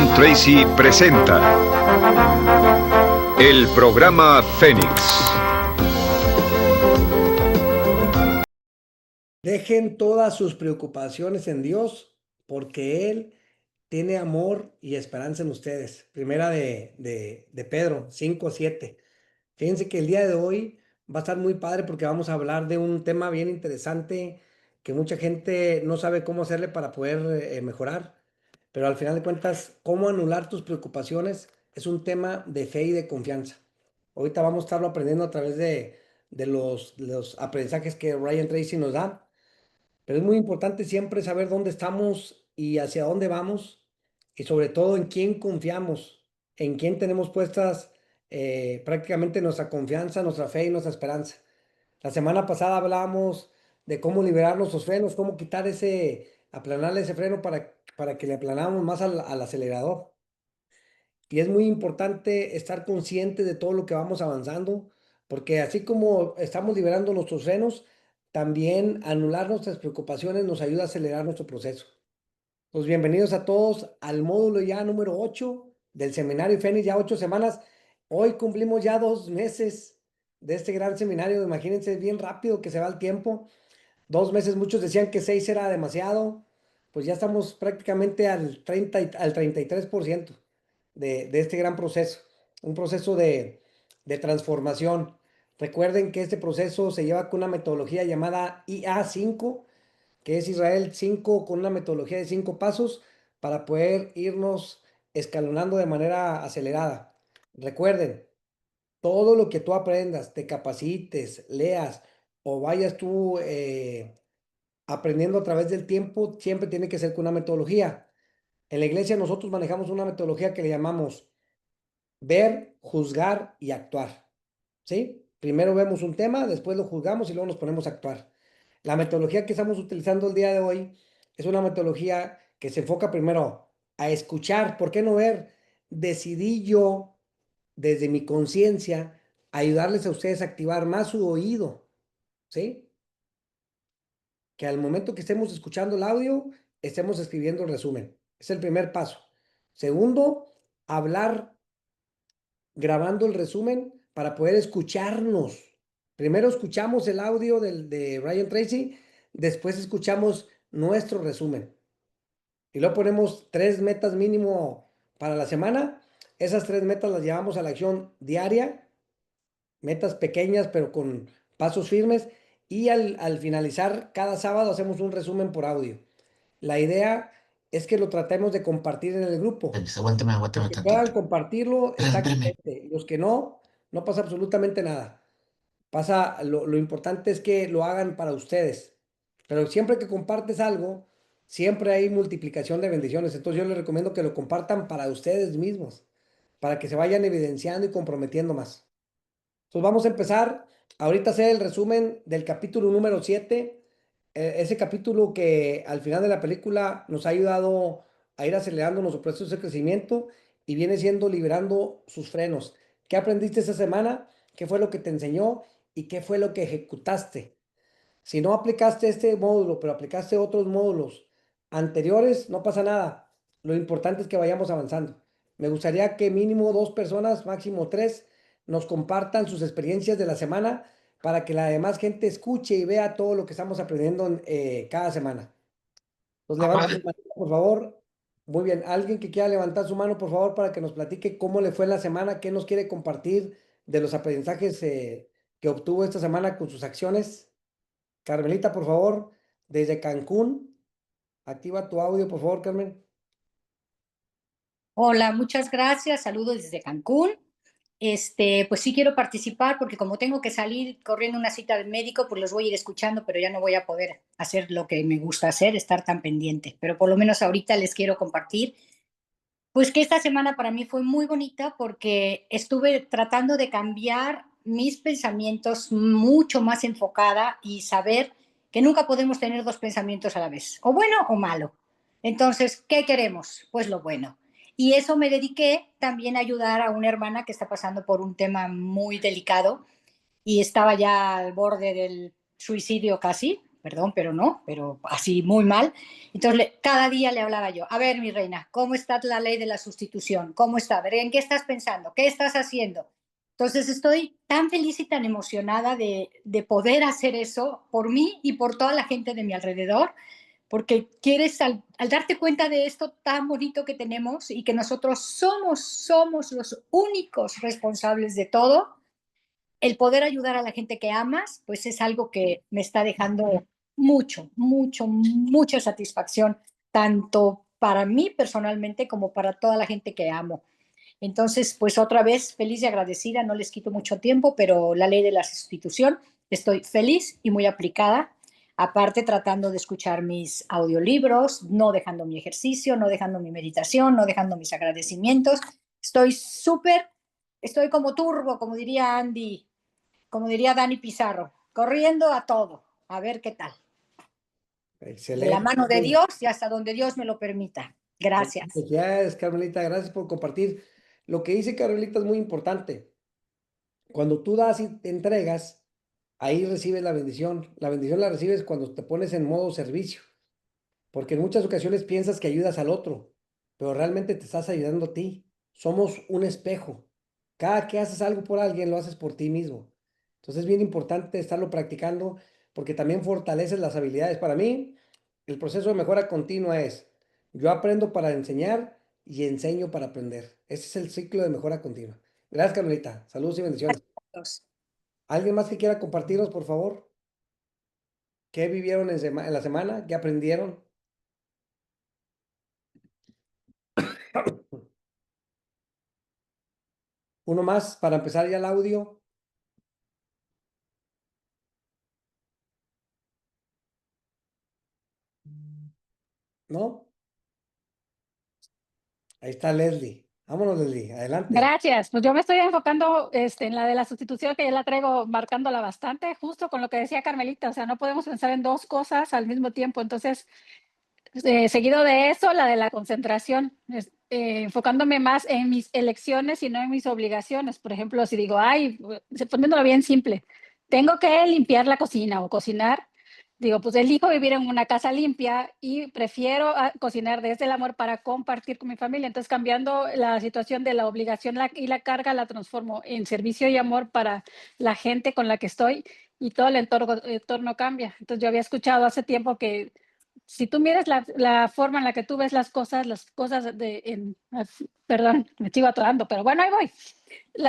Brian Tracy presenta el programa Fénix. Dejen todas sus preocupaciones en Dios, porque Él tiene amor y esperanza en ustedes. Primera de Pedro 5:7. Fíjense que el día de hoy va a estar muy padre porque vamos a hablar de un tema bien interesante que mucha gente no sabe cómo hacerle para poder mejorar. Pero al final de cuentas, cómo anular tus preocupaciones es un tema de fe y de confianza. Ahorita vamos a estarlo aprendiendo a través de los aprendizajes que Brian Tracy nos da. Pero es muy importante siempre saber dónde estamos y hacia dónde vamos y sobre todo en quién confiamos, en quién tenemos puestas prácticamente nuestra confianza, nuestra fe y nuestra esperanza. La semana pasada hablábamos de cómo liberar nuestros frenos, cómo quitar aplanarle ese freno para que le aplanáramos más al acelerador. Y es muy importante estar consciente de todo lo que vamos avanzando, porque así como estamos liberando nuestros frenos, también anular nuestras preocupaciones nos ayuda a acelerar nuestro proceso. Pues bienvenidos a todos al módulo ya número 8 del seminario Fénix, ya 8 semanas. Hoy cumplimos ya 2 meses de este gran seminario. Imagínense bien rápido que se va el tiempo. 2 meses, muchos decían que 6 era demasiado. Pues ya estamos prácticamente al 33% de este gran proceso. Un proceso de transformación. Recuerden que este proceso se lleva con una metodología llamada IA5, que es Israel 5 con una metodología de 5 pasos para poder irnos escalonando de manera acelerada. Recuerden, todo lo que tú aprendas, te capacites, leas o vayas tú aprendiendo a través del tiempo, siempre tiene que ser con una metodología. En la iglesia nosotros manejamos una metodología que le llamamos ver, juzgar y actuar. ¿Sí? Primero vemos un tema, después lo juzgamos y luego nos ponemos a actuar. La metodología que estamos utilizando el día de hoy es una metodología que se enfoca primero a escuchar. ¿Por qué no ver? Decidí yo, desde mi conciencia, ayudarles a ustedes a activar más su oído. ¿Sí? Que al momento que estemos escuchando el audio, estemos escribiendo el resumen. Es el primer paso. Segundo, hablar grabando el resumen para poder escucharnos. Primero escuchamos el audio de Brian Tracy, después escuchamos nuestro resumen. Y luego ponemos 3 metas mínimo para la semana. Esas 3 metas las llevamos a la acción diaria, metas pequeñas pero con pasos firmes. Y al finalizar cada sábado hacemos un resumen por audio. La idea es que lo tratemos de compartir en el grupo. Los Aguántame que puedan tantito. compartirlo está Espérame. excelente. Los que no, no pasa absolutamente nada. Lo importante es que lo hagan para ustedes. Pero siempre que compartes algo, siempre hay multiplicación de bendiciones. Entonces yo les recomiendo que lo compartan para ustedes mismos, para que se vayan evidenciando y comprometiendo más. Entonces vamos a empezar ahorita a hacer el resumen del capítulo número 7, ese capítulo que al final de la película nos ha ayudado a ir acelerando nuestro proceso de crecimiento y viene siendo liberando sus frenos. ¿Qué aprendiste esta semana? ¿Qué fue lo que te enseñó? ¿Y qué fue lo que ejecutaste? Si no aplicaste este módulo, pero aplicaste otros módulos anteriores, no pasa nada. Lo importante es que vayamos avanzando. Me gustaría que mínimo 2 personas, máximo 3, nos compartan sus experiencias de la semana para que la demás gente escuche y vea todo lo que estamos aprendiendo cada semana. Entonces, levanten su mano, por favor. Muy bien. Alguien que quiera levantar su mano, por favor, para que nos platique cómo le fue en la semana, qué nos quiere compartir de los aprendizajes que obtuvo esta semana con sus acciones. Carmelita, por favor, desde Cancún, activa tu audio, por favor, Carmen. Hola, muchas gracias. Saludos desde Cancún. Pues sí quiero participar porque como tengo que salir corriendo a una cita del médico, pues los voy a ir escuchando, pero ya no voy a poder hacer lo que me gusta hacer, estar tan pendiente. Pero por lo menos ahorita les quiero compartir, pues que esta semana para mí fue muy bonita porque estuve tratando de cambiar mis pensamientos mucho más enfocada y saber que nunca podemos tener dos pensamientos a la vez, o bueno o malo. Entonces, ¿qué queremos? Pues lo bueno. Y eso me dediqué también a ayudar a una hermana que está pasando por un tema muy delicado y estaba ya al borde del suicidio casi, perdón, pero no, pero así muy mal. Entonces, cada día le hablaba yo, a ver, mi reina, ¿cómo está la ley de la sustitución? ¿Cómo está? A ver, ¿en qué estás pensando? ¿Qué estás haciendo? Entonces, estoy tan feliz y tan emocionada de poder hacer eso por mí y por toda la gente de mi alrededor, porque quieres, al darte cuenta de esto tan bonito que tenemos y que nosotros somos los únicos responsables de todo, el poder ayudar a la gente que amas, pues es algo que me está dejando mucha satisfacción, tanto para mí personalmente como para toda la gente que amo. Entonces, pues otra vez, feliz y agradecida, no les quito mucho tiempo, pero la ley de la sustitución, estoy feliz y muy aplicada, aparte tratando de escuchar mis audiolibros, no dejando mi ejercicio, no dejando mi meditación, no dejando mis agradecimientos. Estoy súper, estoy como turbo, como diría Andy, como diría Dani Pizarro, corriendo a todo, a ver qué tal. De la Excelente. mano de Dios y hasta donde Dios me lo permita. Gracias. Felicidades, Carmelita, gracias por compartir. Lo que dice Carmelita es muy importante. Cuando tú das y te entregas, ahí recibes la bendición. La bendición la recibes cuando te pones en modo servicio, porque en muchas ocasiones piensas que ayudas al otro, pero realmente te estás ayudando a ti. Somos un espejo. Cada que haces algo por alguien, lo haces por ti mismo. Entonces es bien importante estarlo practicando porque también fortaleces las habilidades. Para mí, el proceso de mejora continua es, yo aprendo para enseñar y enseño para aprender. Ese es el ciclo de mejora continua. Gracias, Carmelita. Saludos y bendiciones. ¿Alguien más que quiera compartirnos, por favor? ¿Qué vivieron en la semana? ¿Qué aprendieron? Uno más para empezar ya el audio. ¿No? Ahí está Leslie. Vámonos, Leslie. Adelante. Gracias. Pues yo me estoy enfocando en la de la sustitución, que ya la traigo marcándola bastante, justo con lo que decía Carmelita. O sea, no podemos pensar en dos cosas al mismo tiempo. Entonces, seguido de eso, la de la concentración, enfocándome más en mis elecciones y no en mis obligaciones. Por ejemplo, si digo, ay, poniéndolo bien simple, tengo que limpiar la cocina o cocinar, digo, pues elijo vivir en una casa limpia y prefiero cocinar desde el amor para compartir con mi familia. Entonces, cambiando la situación de la obligación y la carga, la transformo en servicio y amor para la gente con la que estoy y todo el entorno cambia. Entonces, yo había escuchado hace tiempo que si tú miras la forma en la que tú ves las cosas perdón, me sigo atorando, pero bueno, ahí voy.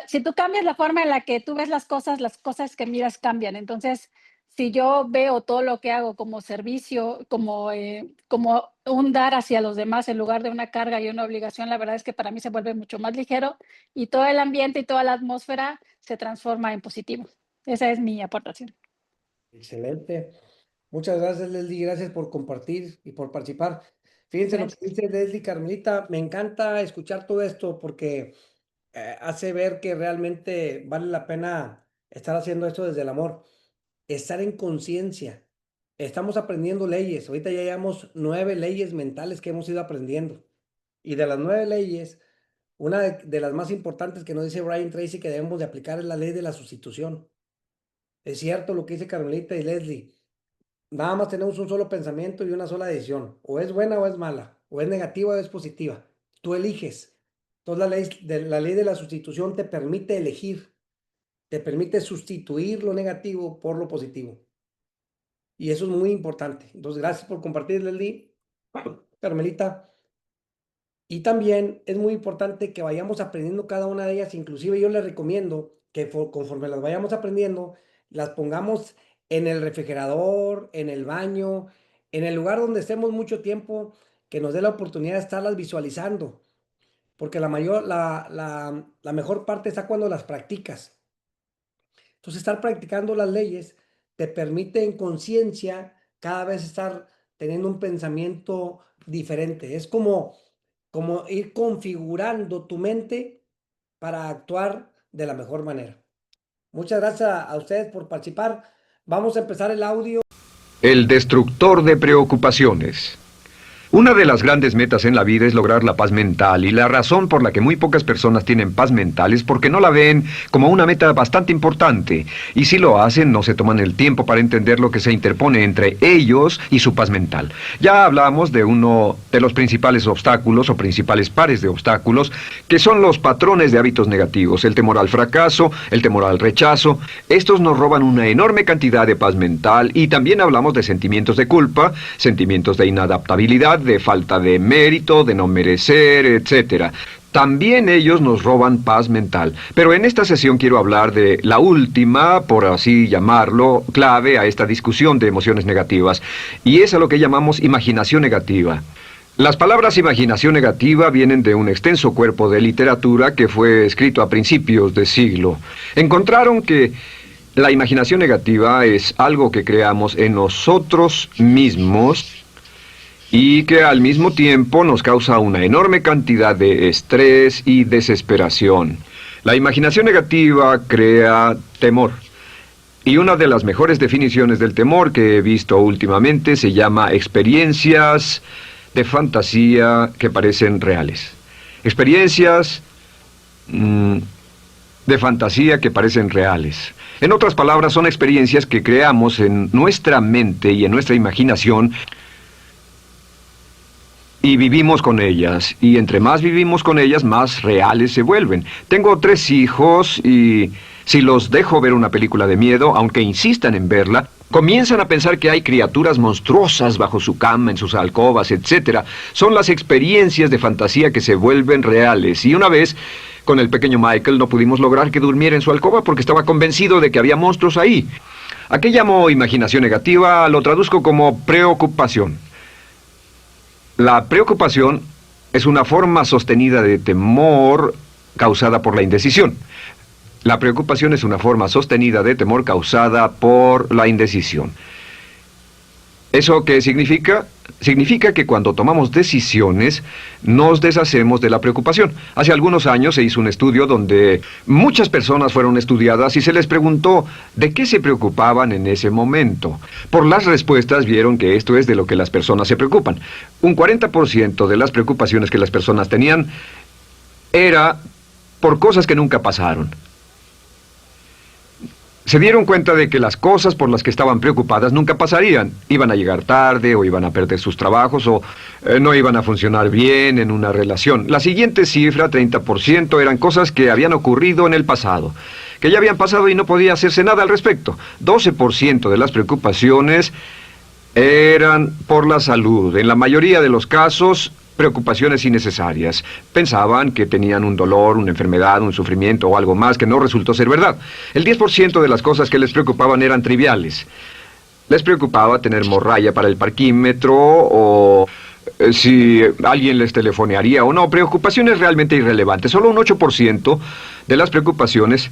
Si tú cambias la forma en la que tú ves las cosas que miras cambian. Entonces, si yo veo todo lo que hago como servicio, como un dar hacia los demás en lugar de una carga y una obligación, la verdad es que para mí se vuelve mucho más ligero y todo el ambiente y toda la atmósfera se transforma en positivo. Esa es mi aportación. Excelente. Muchas gracias, Leslie. Gracias por compartir y por participar. Fíjense lo que Gracias. dice Leslie, Carmelita. Me encanta escuchar todo esto porque hace ver que realmente vale la pena estar haciendo esto desde el amor. Estar en conciencia. Estamos aprendiendo leyes. Ahorita ya llevamos 9 leyes mentales que hemos ido aprendiendo. Y de las 9 leyes, una de las más importantes que nos dice Brian Tracy que debemos de aplicar es la ley de la sustitución. Es cierto lo que dice Carmelita y Leslie. Nada más tenemos un solo pensamiento y una sola decisión. O es buena o es mala. O es negativa o es positiva. Tú eliges. Entonces la ley de la sustitución te permite elegir. Te permite sustituir lo negativo por lo positivo. Y eso es muy importante. Entonces, gracias por compartir, Leslie, Carmelita. Y también es muy importante que vayamos aprendiendo cada una de ellas. Inclusive yo les recomiendo que conforme las vayamos aprendiendo, las pongamos en el refrigerador, en el baño, en el lugar donde estemos mucho tiempo, que nos dé la oportunidad de estarlas visualizando. Porque la mejor parte está cuando las practicas. Entonces, estar practicando las leyes te permite en conciencia cada vez estar teniendo un pensamiento diferente. Es como ir configurando tu mente para actuar de la mejor manera. Muchas gracias a ustedes por participar. Vamos a empezar el audio. El destructor de preocupaciones. Una de las grandes metas en la vida es lograr la paz mental, y la razón por la que muy pocas personas tienen paz mental es porque no la ven como una meta bastante importante, y si lo hacen no se toman el tiempo para entender lo que se interpone entre ellos y su paz mental. Ya hablamos de uno de los principales obstáculos o principales pares de obstáculos, que son los patrones de hábitos negativos, el temor al fracaso, el temor al rechazo. Estos nos roban una enorme cantidad de paz mental, y también hablamos de sentimientos de culpa, sentimientos de inadaptabilidad, de falta de mérito, de no merecer, etc. También ellos nos roban paz mental. Pero en esta sesión quiero hablar de la última, por así llamarlo, clave a esta discusión de emociones negativas, y es a lo que llamamos imaginación negativa. Las palabras imaginación negativa vienen de un extenso cuerpo de literatura que fue escrito a principios de siglo. Encontraron que la imaginación negativa es algo que creamos en nosotros mismos y que al mismo tiempo nos causa una enorme cantidad de estrés y desesperación. La imaginación negativa crea temor. Y una de las mejores definiciones del temor que he visto últimamente se llama experiencias de fantasía que parecen reales. Experiencias de fantasía que parecen reales. En otras palabras, son experiencias que creamos en nuestra mente y en nuestra imaginación, y vivimos con ellas, y entre más vivimos con ellas, más reales se vuelven. Tengo 3 hijos, y si los dejo ver una película de miedo, aunque insistan en verla, comienzan a pensar que hay criaturas monstruosas bajo su cama, en sus alcobas, etc. Son las experiencias de fantasía que se vuelven reales. Y una vez, con el pequeño Michael, no pudimos lograr que durmiera en su alcoba porque estaba convencido de que había monstruos ahí. ¿A qué llamo imaginación negativa? Lo traduzco como preocupación. La preocupación es una forma sostenida de temor causada por la indecisión. La preocupación es una forma sostenida de temor causada por la indecisión. ¿Eso qué significa? Significa que cuando tomamos decisiones, nos deshacemos de la preocupación. Hace algunos años se hizo un estudio donde muchas personas fueron estudiadas y se les preguntó de qué se preocupaban en ese momento. Por las respuestas vieron que esto es de lo que las personas se preocupan. Un 40% de las preocupaciones que las personas tenían era por cosas que nunca pasaron. Se dieron cuenta de que las cosas por las que estaban preocupadas nunca pasarían. Iban a llegar tarde, o iban a perder sus trabajos, o no iban a funcionar bien en una relación. La siguiente cifra, 30%, eran cosas que habían ocurrido en el pasado, que ya habían pasado y no podía hacerse nada al respecto. 12% de las preocupaciones eran por la salud. En la mayoría de los casos, preocupaciones innecesarias. Pensaban que tenían un dolor, una enfermedad, un sufrimiento o algo más que no resultó ser verdad. El 10% de las cosas que les preocupaban eran triviales. Les preocupaba tener morralla para el parquímetro, o si alguien les telefonearía o no. Preocupaciones realmente irrelevantes. Solo un 8% de las preocupaciones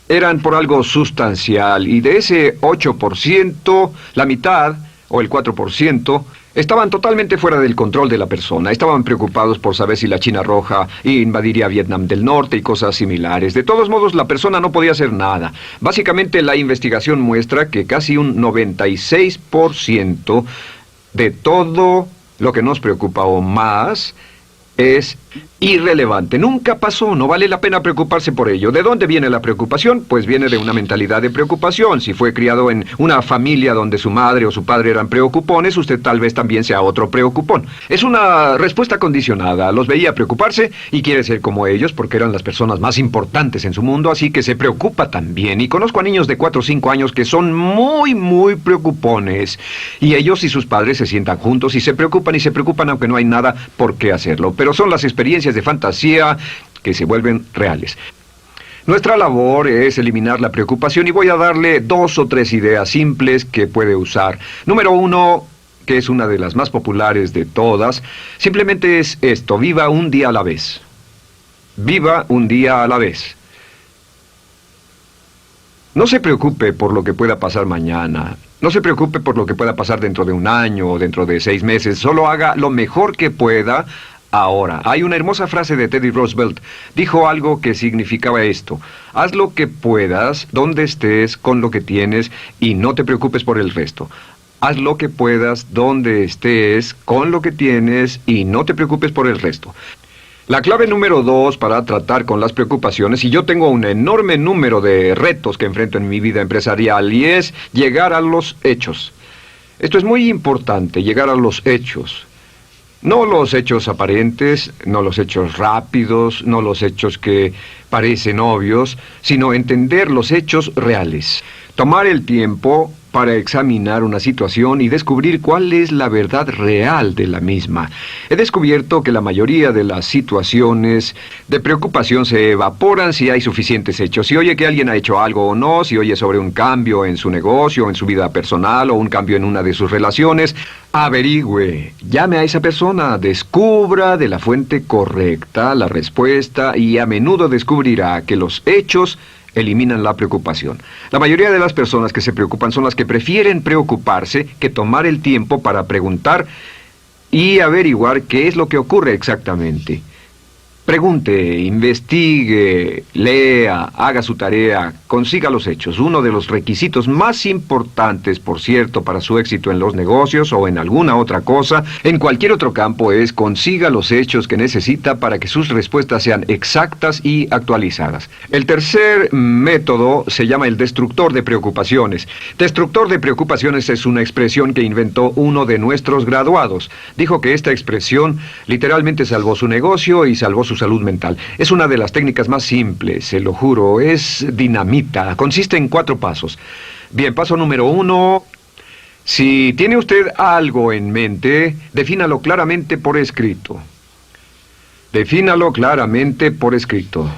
eran por algo sustancial, y de ese 8%, la mitad, o el 4%, estaban totalmente fuera del control de la persona. Estaban preocupados por saber si la China Roja invadiría Vietnam del Norte y cosas similares. De todos modos, la persona no podía hacer nada. Básicamente, la investigación muestra que casi un 96% de todo lo que nos preocupa o más es irrelevante. Nunca pasó, no vale la pena preocuparse por ello. ¿De dónde viene la preocupación? Pues viene de una mentalidad de preocupación. Si fue criado en una familia donde su madre o su padre eran preocupones, usted tal vez también sea otro preocupón. Es una respuesta condicionada. Los veía preocuparse y quiere ser como ellos porque eran las personas más importantes en su mundo, así que se preocupa también. Y conozco a niños de 4 o 5 años que son muy preocupones. Y ellos y sus padres se sientan juntos y se preocupan aunque no hay nada por qué hacerlo. Pero son las experiencias de fantasía que se vuelven reales. Nuestra labor es eliminar la preocupación, y voy a darle 2 o 3 ideas simples que puede usar. Número 1, que es una de las más populares de todas, simplemente es esto: viva un día a la vez. Viva un día a la vez. No se preocupe por lo que pueda pasar mañana. No se preocupe por lo que pueda pasar dentro de un año o dentro de 6 meses. Solo haga lo mejor que pueda ahora. Hay una hermosa frase de Teddy Roosevelt. Dijo algo que significaba esto: haz lo que puedas, donde estés, con lo que tienes, y no te preocupes por el resto. Haz lo que puedas, donde estés, con lo que tienes y no te preocupes por el resto. La clave número 2 para tratar con las preocupaciones, y yo tengo un enorme número de retos que enfrento en mi vida empresarial, y es llegar a los hechos. Esto es muy importante, llegar a los hechos. No los hechos aparentes, no los hechos rápidos, no los hechos que parecen obvios, sino entender los hechos reales. Tomar el tiempo para examinar una situación y descubrir cuál es la verdad real de la misma. He descubierto que la mayoría de las situaciones de preocupación se evaporan si hay suficientes hechos. Si oye que alguien ha hecho algo o no, si oye sobre un cambio en su negocio, en su vida personal o un cambio en una de sus relaciones, averigüe, llame a esa persona, descubra de la fuente correcta la respuesta y a menudo descubrirá que los hechos eliminan la preocupación. La mayoría de las personas que se preocupan son las que prefieren preocuparse que tomar el tiempo para preguntar y averiguar qué es lo que ocurre exactamente. Pregunte, investigue, lea, haga su tarea, consiga los hechos. Uno de los requisitos más importantes, por cierto, para su éxito en los negocios o en alguna otra cosa, en cualquier otro campo, es consiga los hechos que necesita para que sus respuestas sean exactas y actualizadas. El tercer método se llama el destructor de preocupaciones. Destructor de preocupaciones es una expresión que inventó uno de nuestros graduados. Dijo que esta expresión literalmente salvó su negocio y salvó su salud mental. Es una de las técnicas más simples, se lo juro, es dinamita. Consiste en 4 pasos. Bien, paso número 1. Si tiene usted algo en mente, defínalo claramente por escrito. Defínalo claramente por escrito.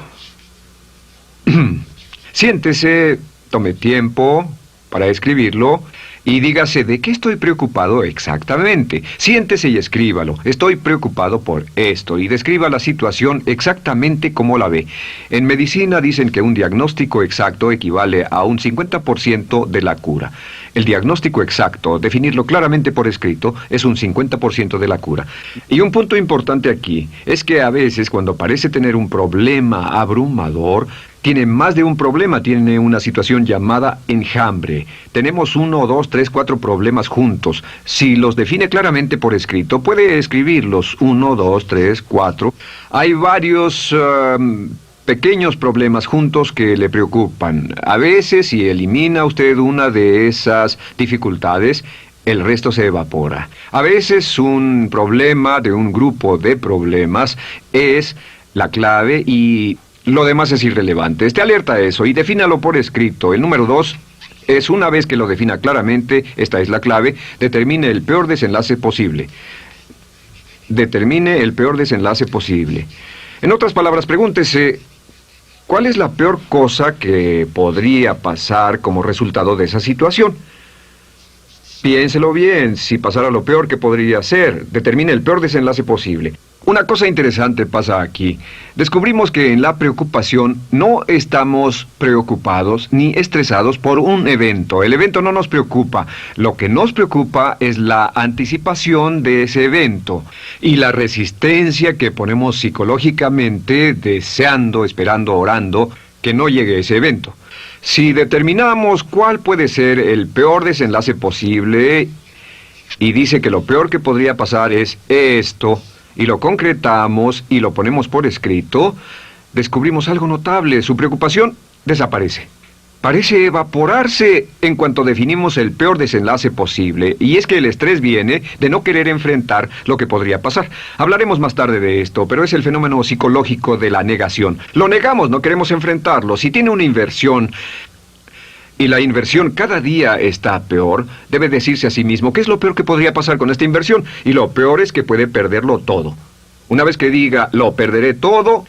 Siéntese, tome tiempo para escribirlo y dígase de qué estoy preocupado exactamente. Siéntese y escríbalo. Estoy preocupado por esto y describa la situación exactamente como la ve. En medicina dicen que un diagnóstico exacto equivale a un 50% de la cura. El diagnóstico exacto, definirlo claramente por escrito, es un 50% de la cura. Y un punto importante aquí es que a veces cuando parece tener un problema abrumador, tiene más de un problema, tiene una situación llamada enjambre. Tenemos 1, 2, 3, 4 problemas juntos. Si los define claramente por escrito, puede escribirlos 1, 2, 3, 4. Hay varios pequeños problemas juntos que le preocupan. A veces, si elimina usted una de esas dificultades, el resto se evapora. A veces un problema de un grupo de problemas es la clave y lo demás es irrelevante. Esté alerta a eso y defínalo por escrito. El número 2 es, una vez que lo defina claramente, esta es la clave, determine el peor desenlace posible. Determine el peor desenlace posible. En otras palabras, pregúntese, ¿cuál es la peor cosa que podría pasar como resultado de esa situación? Piénselo bien, si pasara lo peor que podría ser, determine el peor desenlace posible. Una cosa interesante pasa aquí. Descubrimos que en la preocupación no estamos preocupados ni estresados por un evento. El evento no nos preocupa. Lo que nos preocupa es la anticipación de ese evento y la resistencia que ponemos psicológicamente, deseando, esperando, orando, que no llegue ese evento. Si determinamos cuál puede ser el peor desenlace posible y dice que lo peor que podría pasar es esto, y lo concretamos y lo ponemos por escrito, descubrimos algo notable. Su preocupación desaparece. Parece evaporarse en cuanto definimos el peor desenlace posible, y es que el estrés viene de no querer enfrentar lo que podría pasar. Hablaremos más tarde de esto, pero es el fenómeno psicológico de la negación. Lo negamos, no queremos enfrentarlo. Si tiene una inversión y la inversión cada día está peor, debe decirse a sí mismo qué es lo peor que podría pasar con esta inversión, y lo peor es que puede perderlo todo. Una vez que diga, lo perderé todo,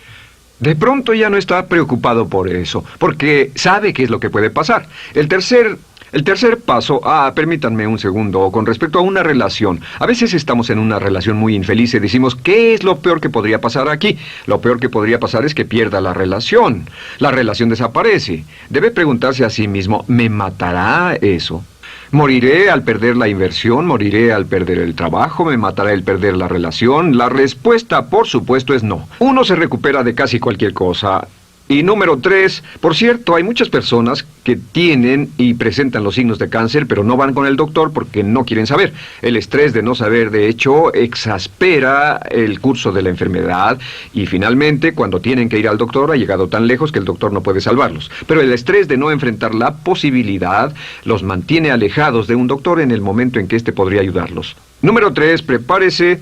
de pronto ya no está preocupado por eso, porque sabe qué es lo que puede pasar. El tercer paso, permítanme un segundo, con respecto a una relación. A veces estamos en una relación muy infeliz y decimos, ¿qué es lo peor que podría pasar aquí? Lo peor que podría pasar es que pierda la relación. La relación desaparece. Debe preguntarse a sí mismo, ¿me matará eso? ¿Moriré al perder la inversión? ¿Moriré al perder el trabajo? ¿Me matará el perder la relación? La respuesta, por supuesto, es no. Uno se recupera de casi cualquier cosa. Y número 3, por cierto, hay muchas personas que tienen y presentan los signos de cáncer, pero no van con el doctor porque no quieren saber. El estrés de no saber, de hecho, exaspera el curso de la enfermedad y finalmente, cuando tienen que ir al doctor, ha llegado tan lejos que el doctor no puede salvarlos. Pero el estrés de no enfrentar la posibilidad los mantiene alejados de un doctor en el momento en que éste podría ayudarlos. Número 3, prepárese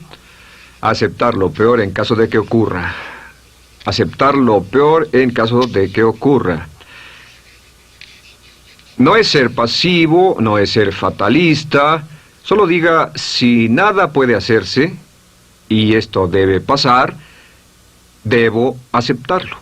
a aceptar lo peor en caso de que ocurra. Aceptar lo peor en caso de que ocurra. No es ser pasivo, no es ser fatalista. Solo diga, si nada puede hacerse, y esto debe pasar, debo aceptarlo.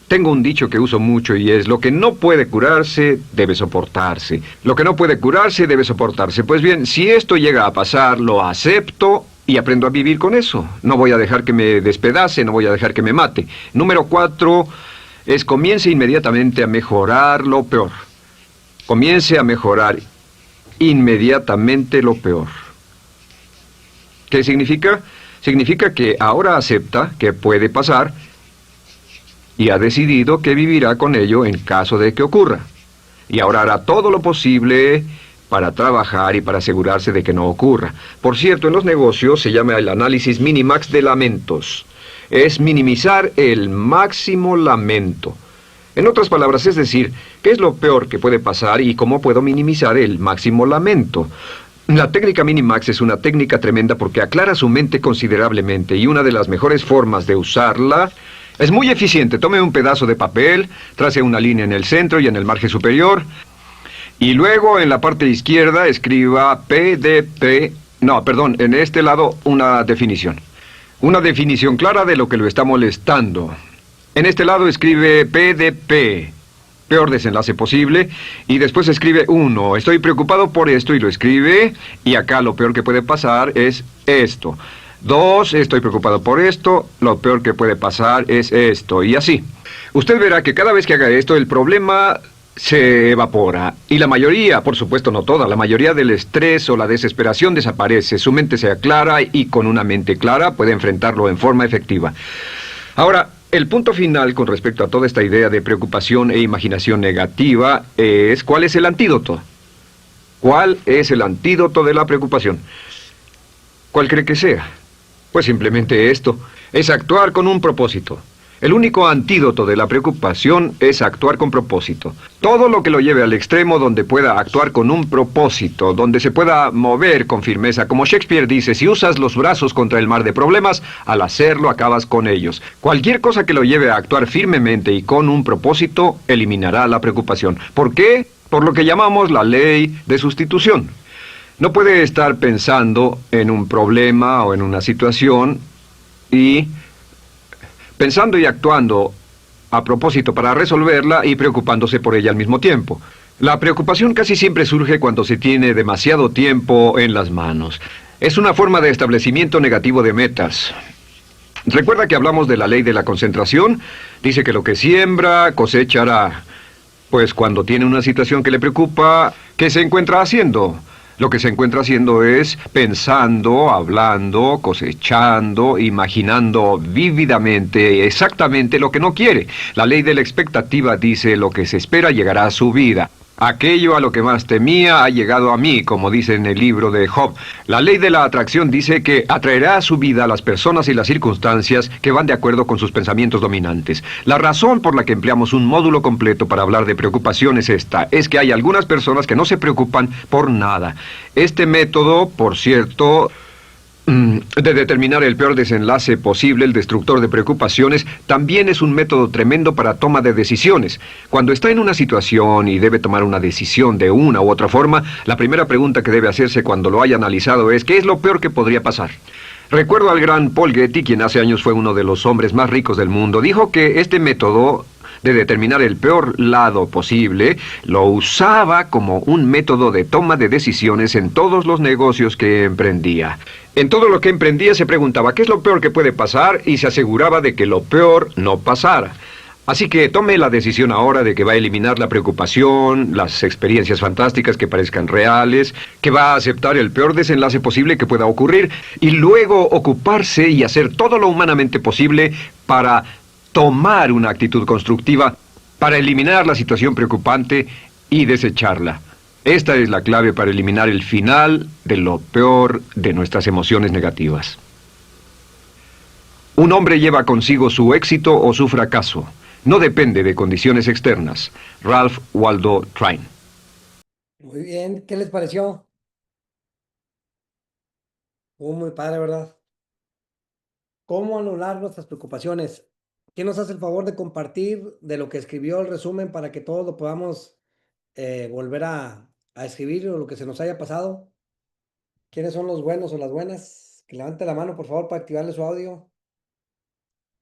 Tengo un dicho que uso mucho y es, lo que no puede curarse, debe soportarse. Lo que no puede curarse, debe soportarse. Pues bien, si esto llega a pasar, lo acepto y aprendo a vivir con eso. No voy a dejar que me despedace, no voy a dejar que me mate. Número 4 es comience inmediatamente a mejorar lo peor. Comience a mejorar inmediatamente lo peor. ¿Qué significa? Significa que ahora acepta que puede pasar y ha decidido que vivirá con ello en caso de que ocurra. Y ahora hará todo lo posible para trabajar y para asegurarse de que no ocurra. Por cierto, en los negocios se llama el análisis minimax de lamentos. Es minimizar el máximo lamento. En otras palabras, es decir, ¿qué es lo peor que puede pasar y cómo puedo minimizar el máximo lamento? La técnica Minimax es una técnica tremenda porque aclara su mente considerablemente y una de las mejores formas de usarla es muy eficiente. Tome un pedazo de papel, trace una línea en el centro y en el margen superior. Y luego en la parte izquierda escriba en este lado una definición. Una definición clara de lo que lo está molestando. En este lado escribe PDP, peor desenlace posible, y después escribe 1, estoy preocupado por esto, y lo escribe, y acá lo peor que puede pasar es esto. 2, estoy preocupado por esto, lo peor que puede pasar es esto, y así. Usted verá que cada vez que haga esto, el problema se evapora. Y la mayoría, por supuesto no toda, la mayoría del estrés o la desesperación desaparece. Su mente se aclara y con una mente clara puede enfrentarlo en forma efectiva. Ahora, el punto final con respecto a toda esta idea de preocupación e imaginación negativa es ¿cuál es el antídoto? ¿Cuál es el antídoto de la preocupación? ¿Cuál cree que sea? Pues simplemente esto, es actuar con un propósito. El único antídoto de la preocupación es actuar con propósito. Todo lo que lo lleve al extremo donde pueda actuar con un propósito, donde se pueda mover con firmeza. Como Shakespeare dice, si usas los brazos contra el mar de problemas, al hacerlo acabas con ellos. Cualquier cosa que lo lleve a actuar firmemente y con un propósito, eliminará la preocupación. ¿Por qué? Por lo que llamamos la ley de sustitución. No puede estar pensando en un problema o en una situación y pensando y actuando a propósito para resolverla y preocupándose por ella al mismo tiempo. La preocupación casi siempre surge cuando se tiene demasiado tiempo en las manos. Es una forma de establecimiento negativo de metas. ¿Recuerda que hablamos de la ley de la concentración? Dice que lo que siembra, cosechará. Pues cuando tiene una situación que le preocupa, ¿qué se encuentra haciendo? Lo que se encuentra haciendo es pensando, hablando, cosechando, imaginando vívidamente exactamente lo que no quiere. La ley de la expectativa dice lo que se espera llegará a su vida. Aquello a lo que más temía ha llegado a mí, como dice en el libro de Job. La ley de la atracción dice que atraerá a su vida a las personas y las circunstancias que van de acuerdo con sus pensamientos dominantes. La razón por la que empleamos un módulo completo para hablar de preocupación es esta, es que hay algunas personas que no se preocupan por nada. Este método, por cierto, de determinar el peor desenlace posible, el destructor de preocupaciones, también es un método tremendo para toma de decisiones. Cuando está en una situación y debe tomar una decisión de una u otra forma, la primera pregunta que debe hacerse cuando lo haya analizado es ¿qué es lo peor que podría pasar? Recuerdo al gran Paul Getty, quien hace años fue uno de los hombres más ricos del mundo, dijo que este método de determinar el peor lado posible, lo usaba como un método de toma de decisiones en todos los negocios que emprendía. En todo lo que emprendía se preguntaba ¿qué es lo peor que puede pasar? Y se aseguraba de que lo peor no pasara. Así que tome la decisión ahora de que va a eliminar la preocupación, las experiencias fantásticas que parezcan reales, que va a aceptar el peor desenlace posible que pueda ocurrir y luego ocuparse y hacer todo lo humanamente posible para tomar una actitud constructiva para eliminar la situación preocupante y desecharla. Esta es la clave para eliminar el final de lo peor de nuestras emociones negativas. Un hombre lleva consigo su éxito o su fracaso. No depende de condiciones externas. Ralph Waldo Trine. Muy bien, ¿qué les pareció? Muy padre, ¿verdad? ¿Cómo anular nuestras preocupaciones? ¿Quién nos hace el favor de compartir de lo que escribió el resumen para que todos lo podamos volver a escribir o lo que se nos haya pasado? ¿Quiénes son los buenos o las buenas? Que levante la mano, por favor, para activarle su audio.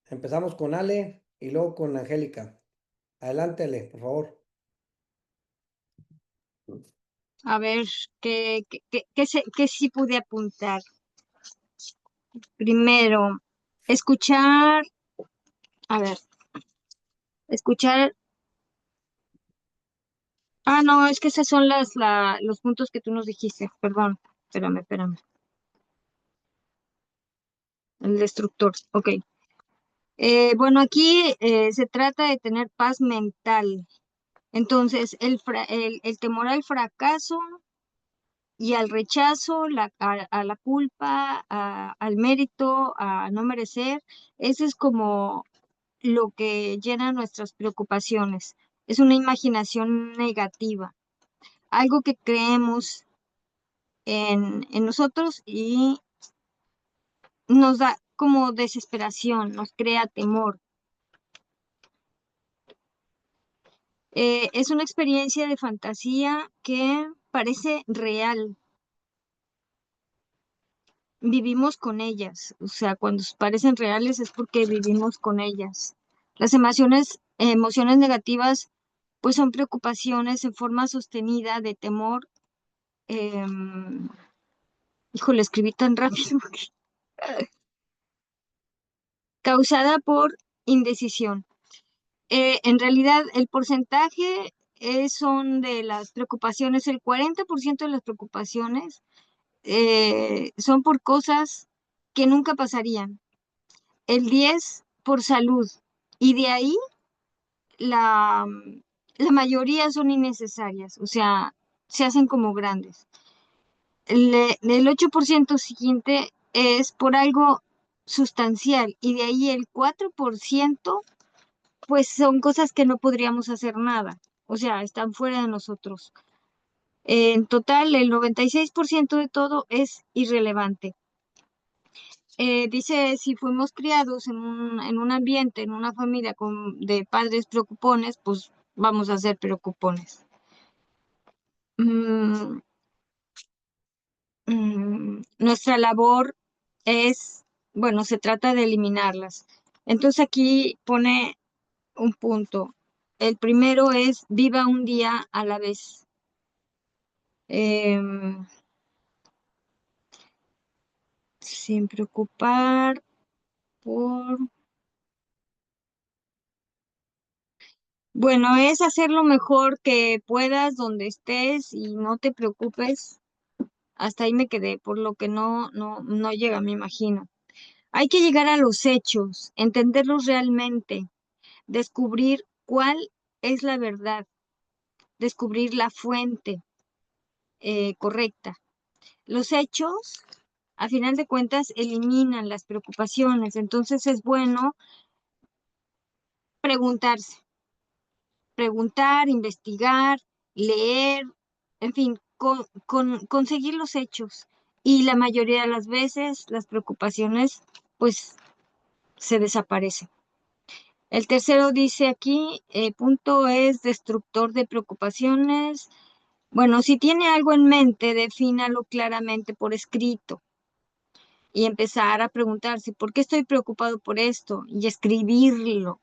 Empezamos con Ale y luego con Angélica. Adelante, Ale, por favor. A ver, ¿qué sí pude apuntar? Primero, escuchar, a ver, escuchar. Ah, no, es que esos son los puntos que tú nos dijiste. Perdón, espérame. El destructor, ok. Bueno, aquí se trata de tener paz mental. Entonces, el temor al fracaso y al rechazo, a la culpa, al mérito, a no merecer, ese es como lo que llena nuestras preocupaciones. Es una imaginación negativa, algo que creemos en nosotros y nos da como desesperación, nos crea temor. Es una experiencia de fantasía que parece real. Vivimos con ellas, o sea, cuando parecen reales es porque vivimos con ellas. Las emociones negativas, pues son preocupaciones en forma sostenida de temor. Híjole, escribí tan rápido causada por indecisión. En realidad, el porcentaje son de las preocupaciones, el 40% de las preocupaciones son por cosas que nunca pasarían, el 10% por salud, y de ahí la, la mayoría son innecesarias, o sea, se hacen como grandes. El 8% siguiente es por algo sustancial y de ahí el 4% pues son cosas que no podríamos hacer nada, o sea, están fuera de nosotros. En total, el 96% de todo es irrelevante. Dice, si fuimos criados en un ambiente, en una familia de padres preocupones, pues vamos a ser preocupones. Mm, Nuestra labor es, bueno, se trata de eliminarlas. Entonces aquí pone un punto. El primero es viva un día a la vez. Em, Sin preocupar por... Bueno, es hacer lo mejor que puedas donde estés y no te preocupes. Hasta ahí me quedé, por lo que no llega, me imagino. Hay que llegar a los hechos, entenderlos realmente, descubrir cuál es la verdad, descubrir la fuente correcta. Los hechos, a final de cuentas, eliminan las preocupaciones, entonces es bueno preguntarse, preguntar, investigar, leer, en fin, conseguir los hechos. Y la mayoría de las veces las preocupaciones, pues, se desaparecen. El tercero dice aquí, punto es destructor de preocupaciones. Bueno, si tiene algo en mente, defínalo claramente por escrito y empezar a preguntarse, ¿por qué estoy preocupado por esto? Y escribirlo.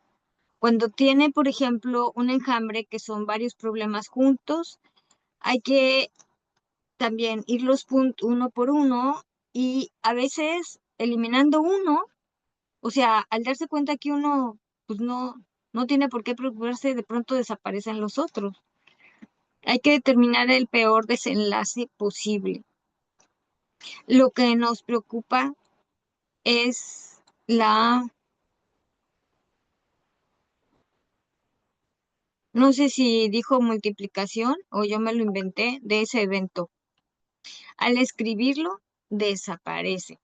Cuando tiene, por ejemplo, un enjambre que son varios problemas juntos, hay que también irlos uno por uno y a veces eliminando uno, o sea, al darse cuenta que uno pues no tiene por qué preocuparse, de pronto desaparecen los otros. Hay que determinar el peor desenlace posible. Lo que nos preocupa es No sé si dijo multiplicación o yo me lo inventé de ese evento. Al escribirlo, desaparece.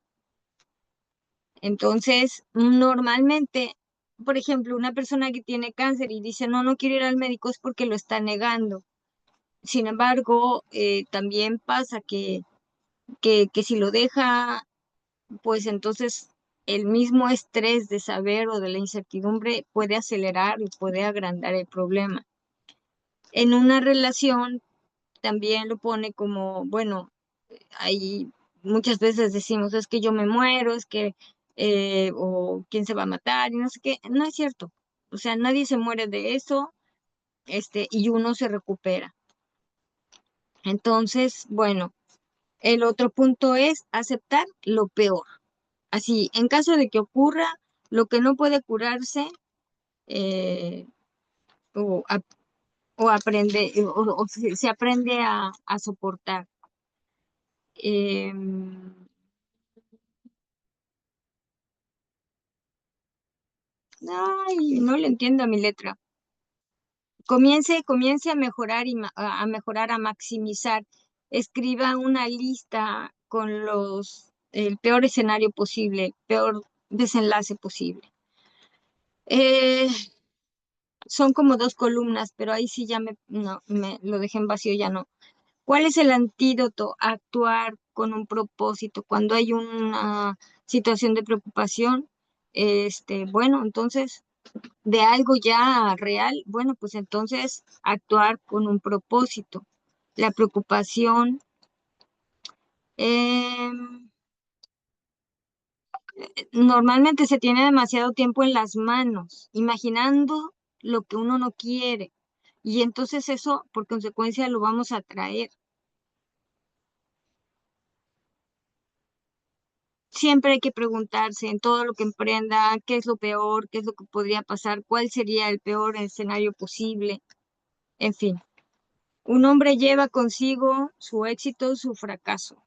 Entonces, normalmente, por ejemplo, una persona que tiene cáncer y dice, no, no quiero ir al médico es porque lo está negando. Sin embargo, también pasa que si lo deja, pues entonces el mismo estrés de saber o de la incertidumbre puede acelerar y puede agrandar el problema. En una relación también lo pone como, bueno, ahí muchas veces decimos, es que yo me muero, es que, o quién se va a matar, y no sé qué, no es cierto. O sea, nadie se muere de eso, y uno se recupera. Entonces, bueno, el otro punto es aceptar lo peor. Así, en caso de que ocurra lo que no puede curarse, eh, o, o aprende, o se aprende a soportar. Em, Ay, no le entiendo a mi letra. Comience a mejorar a mejorar, a maximizar. Escriba una lista con el peor escenario posible, el peor desenlace posible. Eh, Son como dos columnas, pero ahí sí ya no, me lo dejé en vacío, ya no. ¿Cuál es el antídoto? Actuar con un propósito. Cuando hay una situación de preocupación, bueno, entonces de algo ya real, bueno, pues entonces actuar con un propósito. La preocupación, em, normalmente se tiene demasiado tiempo en las manos, imaginando lo que uno no quiere. Y entonces eso, por consecuencia, lo vamos a traer. Siempre hay que preguntarse en todo lo que emprenda, qué es lo peor, qué es lo que podría pasar, cuál sería el peor escenario posible, en fin. Un hombre lleva consigo su éxito o su fracaso.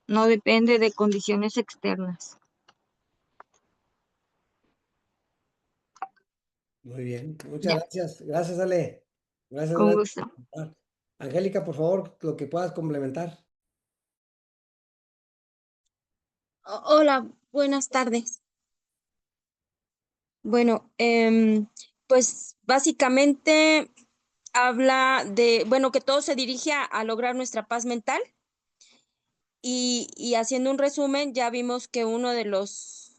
No depende de condiciones externas. Muy bien, muchas Ya, gracias. Gracias, Ale. Gracias, con gracias. gusto. Angélica, por favor, lo que puedas complementar. Hola, buenas tardes. Bueno, pues básicamente habla de, bueno, que todo se dirige a lograr nuestra paz mental y haciendo un resumen, ya vimos que uno de los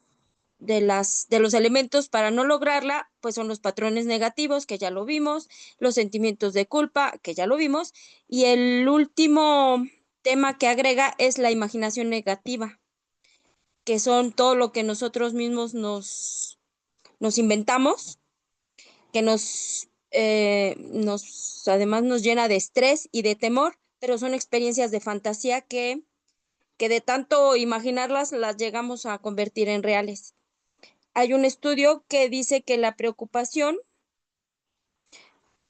elementos para no lograrla, pues son los patrones negativos, que ya lo vimos, los sentimientos de culpa, que ya lo vimos, y el último tema que agrega es la imaginación negativa, que son todo lo que nosotros mismos nos inventamos, que además nos llena de estrés y de temor, pero son experiencias de fantasía que de tanto imaginarlas las llegamos a convertir en reales. Hay un estudio que dice que la preocupación,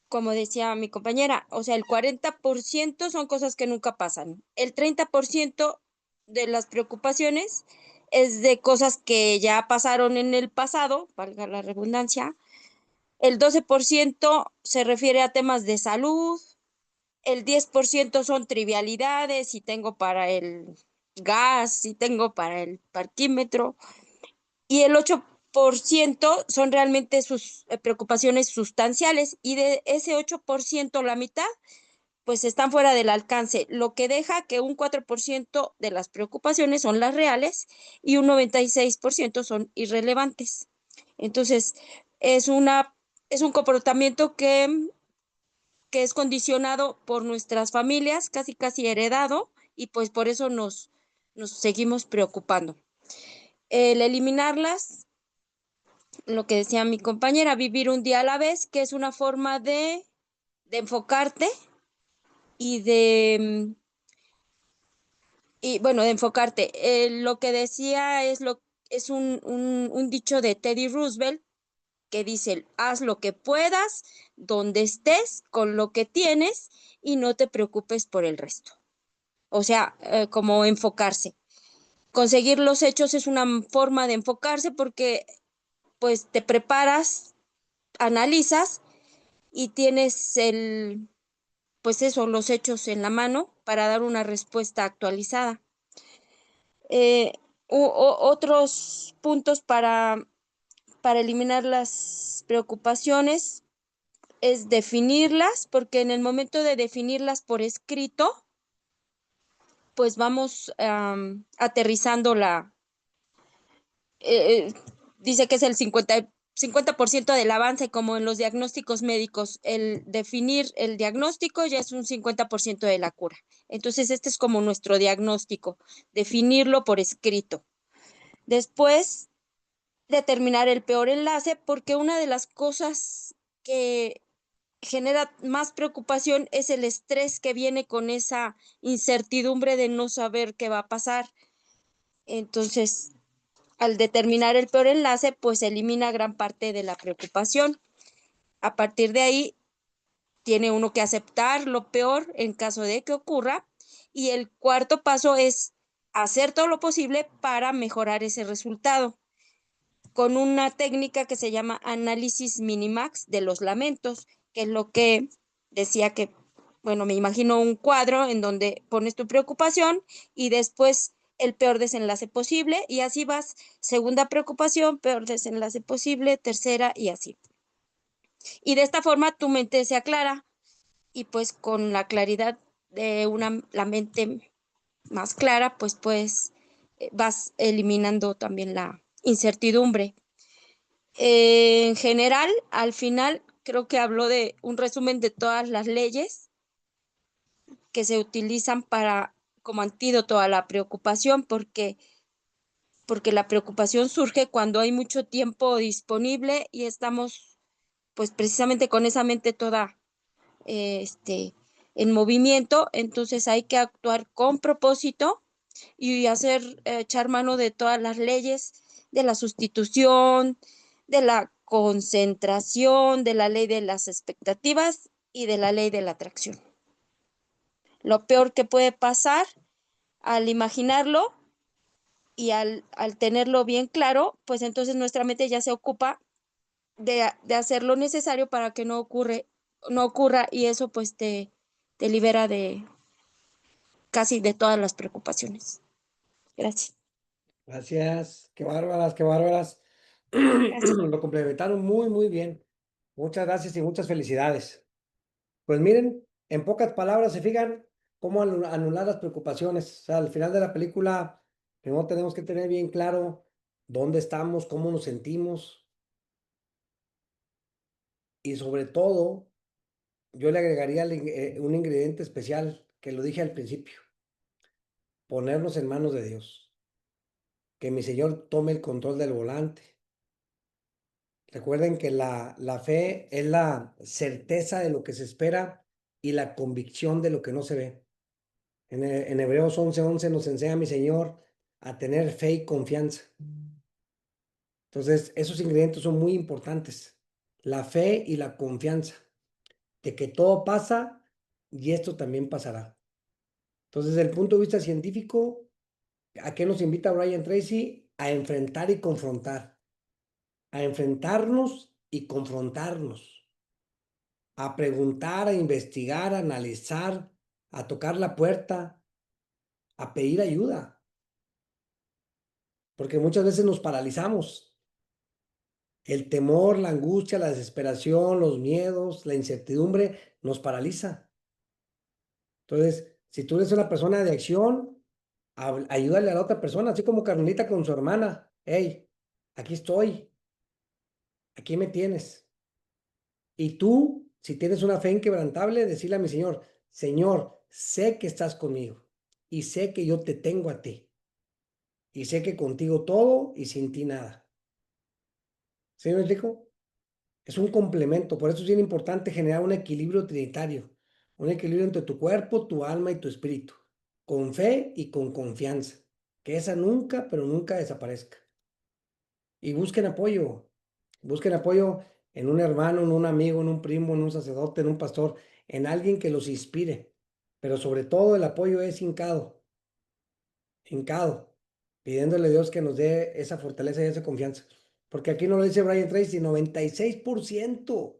como decía mi compañera, o sea, el 40% son cosas que nunca pasan. El 30% de las preocupaciones es de cosas que ya pasaron en el pasado, valga la redundancia. El 12% se refiere a temas de salud, el 10% son trivialidades, si tengo para el gas, si tengo para el parquímetro, y el 8% son realmente sus preocupaciones sustanciales, y de ese 8%, la mitad, pues están fuera del alcance, lo que deja que un 4% de las preocupaciones son las reales y un 96% son irrelevantes. Entonces, es una es un comportamiento que es condicionado por nuestras familias, casi casi heredado, y pues por eso nos seguimos preocupando. El eliminarlas, lo que decía mi compañera, vivir un día a la vez, que es una forma de enfocarte y bueno, de enfocarte. Lo que decía es un dicho de Teddy Roosevelt que dice, haz lo que puedas, donde estés, con lo que tienes y no te preocupes por el resto. O sea, como enfocarse. Conseguir los hechos es una forma de enfocarse porque pues te preparas, analizas y tienes pues eso, los hechos en la mano para dar una respuesta actualizada. Eh, Otros puntos para eliminar las preocupaciones es definirlas, porque en el momento de definirlas por escrito, pues vamos aterrizando dice que es el 50% del avance, como en los diagnósticos médicos. El definir el diagnóstico ya es un 50% de la cura. Entonces, este es como nuestro diagnóstico, definirlo por escrito. Después, determinar el peor enlace, porque una de las cosas que genera más preocupación es el estrés que viene con esa incertidumbre de no saber qué va a pasar. Entonces, al determinar el peor enlace, pues elimina gran parte de la preocupación. A partir de ahí, tiene uno que aceptar lo peor en caso de que ocurra. Y el cuarto paso es hacer todo lo posible para mejorar ese resultado, con una técnica que se llama análisis minimax de los lamentos, que es lo que decía que, bueno, me imagino un cuadro en donde pones tu preocupación y después el peor desenlace posible, y así vas, segunda preocupación, peor desenlace posible, tercera, y así. Y de esta forma tu mente se aclara, y pues con la claridad de la mente más clara, pues vas eliminando también la incertidumbre. En general, al final, creo que habló de un resumen de todas las leyes que se utilizan como antídoto a la preocupación, porque la preocupación surge cuando hay mucho tiempo disponible y estamos, pues precisamente con esa mente toda, en movimiento. Entonces hay que actuar con propósito y echar mano de todas las leyes, de la sustitución, de la concentración, de la ley de las expectativas y de la ley de la atracción. Lo peor que puede pasar al imaginarlo y al tenerlo bien claro, pues entonces nuestra mente ya se ocupa de hacer lo necesario para que no ocurra, y eso pues te libera de casi de todas las preocupaciones. Gracias. Gracias. Qué bárbaras, qué bárbaras. Gracias. Lo complementaron muy, muy bien. Muchas gracias y muchas felicidades. Pues miren, en pocas palabras, se fijan cómo anular las preocupaciones. O sea, al final de la película, primero tenemos que tener bien claro dónde estamos, cómo nos sentimos y sobre todo, yo le agregaría un ingrediente especial que lo dije al principio, ponernos en manos de Dios, que mi Señor tome el control del volante. Recuerden que la fe es la certeza de lo que se espera y la convicción de lo que no se ve. En Hebreos 11:11 nos enseña mi Señor a tener fe y confianza. Entonces, esos ingredientes son muy importantes. La fe y la confianza de que todo pasa y esto también pasará. Entonces, desde el punto de vista científico, ¿a qué nos invita Brian Tracy? A enfrentar y confrontar. A enfrentarnos y confrontarnos. A preguntar, a investigar, a analizar, a tocar la puerta, a pedir ayuda. Porque muchas veces nos paralizamos. El temor, la angustia, la desesperación, los miedos, la incertidumbre nos paraliza. Entonces, si tú eres una persona de acción, ayúdale a la otra persona, así como Carmelita con su hermana. Hey, aquí estoy, aquí me tienes. Y tú, si tienes una fe inquebrantable, decirle a mi Señor, Señor, sé que estás conmigo y sé que yo te tengo a ti y sé que contigo todo y sin ti nada. ¿Sí me explico? Es un complemento, por eso es bien importante generar un equilibrio trinitario, un equilibrio entre tu cuerpo, tu alma y tu espíritu, con fe y con confianza, que esa nunca, pero nunca desaparezca. Y busquen apoyo en un hermano, en un amigo, en un primo, en un sacerdote, en un pastor, en alguien que los inspire, pero sobre todo el apoyo es hincado, pidiéndole a Dios que nos dé esa fortaleza y esa confianza, porque aquí no lo dice Brian Tracy, 96%.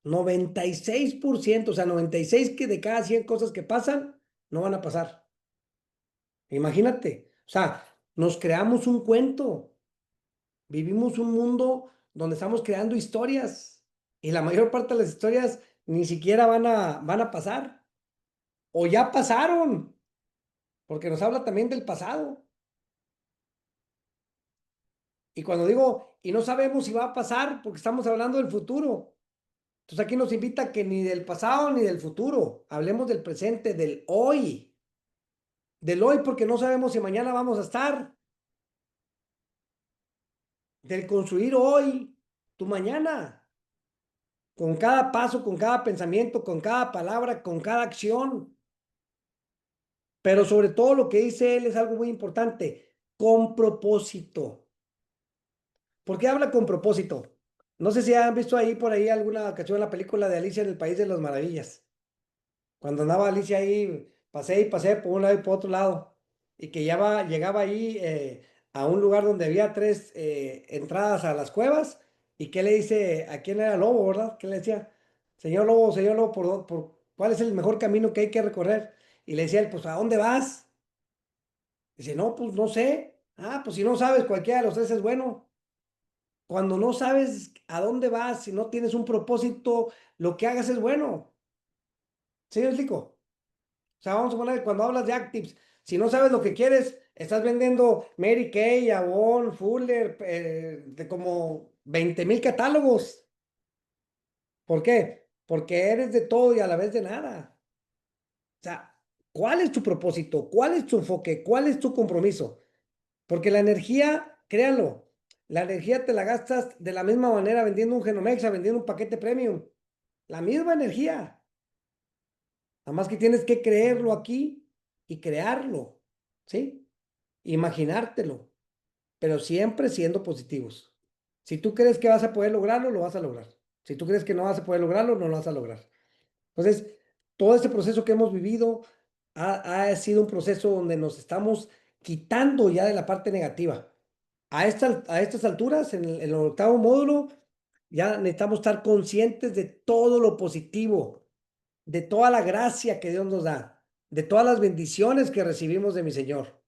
96%, o sea, 96 que de cada 100 cosas que pasan, no van a pasar. Imagínate, o sea, nos creamos un cuento, vivimos un mundo donde estamos creando historias y la mayor parte de las historias ni siquiera van a pasar o ya pasaron, porque nos habla también del pasado. Y cuando digo, y no sabemos si va a pasar, porque estamos hablando del futuro. Entonces aquí nos invita a que ni del pasado ni del futuro, hablemos del presente, del hoy, porque no sabemos si mañana vamos a estar, del construir hoy, tu mañana, con cada paso, con cada pensamiento, con cada palabra, con cada acción. Pero sobre todo lo que dice él es algo muy importante, con propósito. ¿Por qué habla con propósito? No sé si han visto ahí por ahí alguna ocasión la película de Alicia en el País de las Maravillas. Cuando andaba Alicia ahí, pasé y pasé por un lado y por otro lado. Y que llegaba ahí a un lugar donde había tres entradas a las cuevas. ¿Y qué le dice? ¿A quién era Lobo, verdad? ¿Qué le decía? Señor Lobo, ¿cuál es el mejor camino que hay que recorrer? Y le decía él, pues, ¿a dónde vas? Dice, no, pues no sé. Ah, pues si no sabes, cualquiera de los tres es bueno. Cuando no sabes a dónde vas, si no tienes un propósito, lo que hagas es bueno. ¿Sí me explico? O sea, vamos a poner, cuando hablas de Actives, si no sabes lo que quieres, estás vendiendo Mary Kay, Avon, Fuller, de como 20,000 catálogos. ¿Por qué? Porque eres de todo y a la vez de nada. O sea, ¿cuál es tu propósito? ¿Cuál es tu enfoque? ¿Cuál es tu compromiso? Porque la energía, créanlo, la energía te la gastas de la misma manera vendiendo un Genomex, vendiendo un paquete premium. La misma energía. Nada más que tienes que creerlo aquí y crearlo, ¿sí? Imaginártelo, pero siempre siendo positivos. Si tú crees que vas a poder lograrlo, lo vas a lograr. Si tú crees que no vas a poder lograrlo, no lo vas a lograr. Entonces, todo este proceso que hemos vivido ha sido un proceso donde nos estamos quitando ya de la parte negativa. A estas alturas, en el octavo módulo, ya necesitamos estar conscientes de todo lo positivo, de toda la gracia que Dios nos da, de todas las bendiciones que recibimos de mi Señor,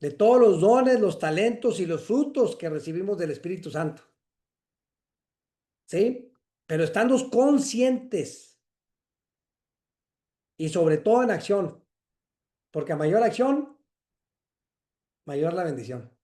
de todos los dones, los talentos y los frutos que recibimos del Espíritu Santo. ¿Sí? Pero estando conscientes y sobre todo en acción, porque a mayor acción, mayor la bendición.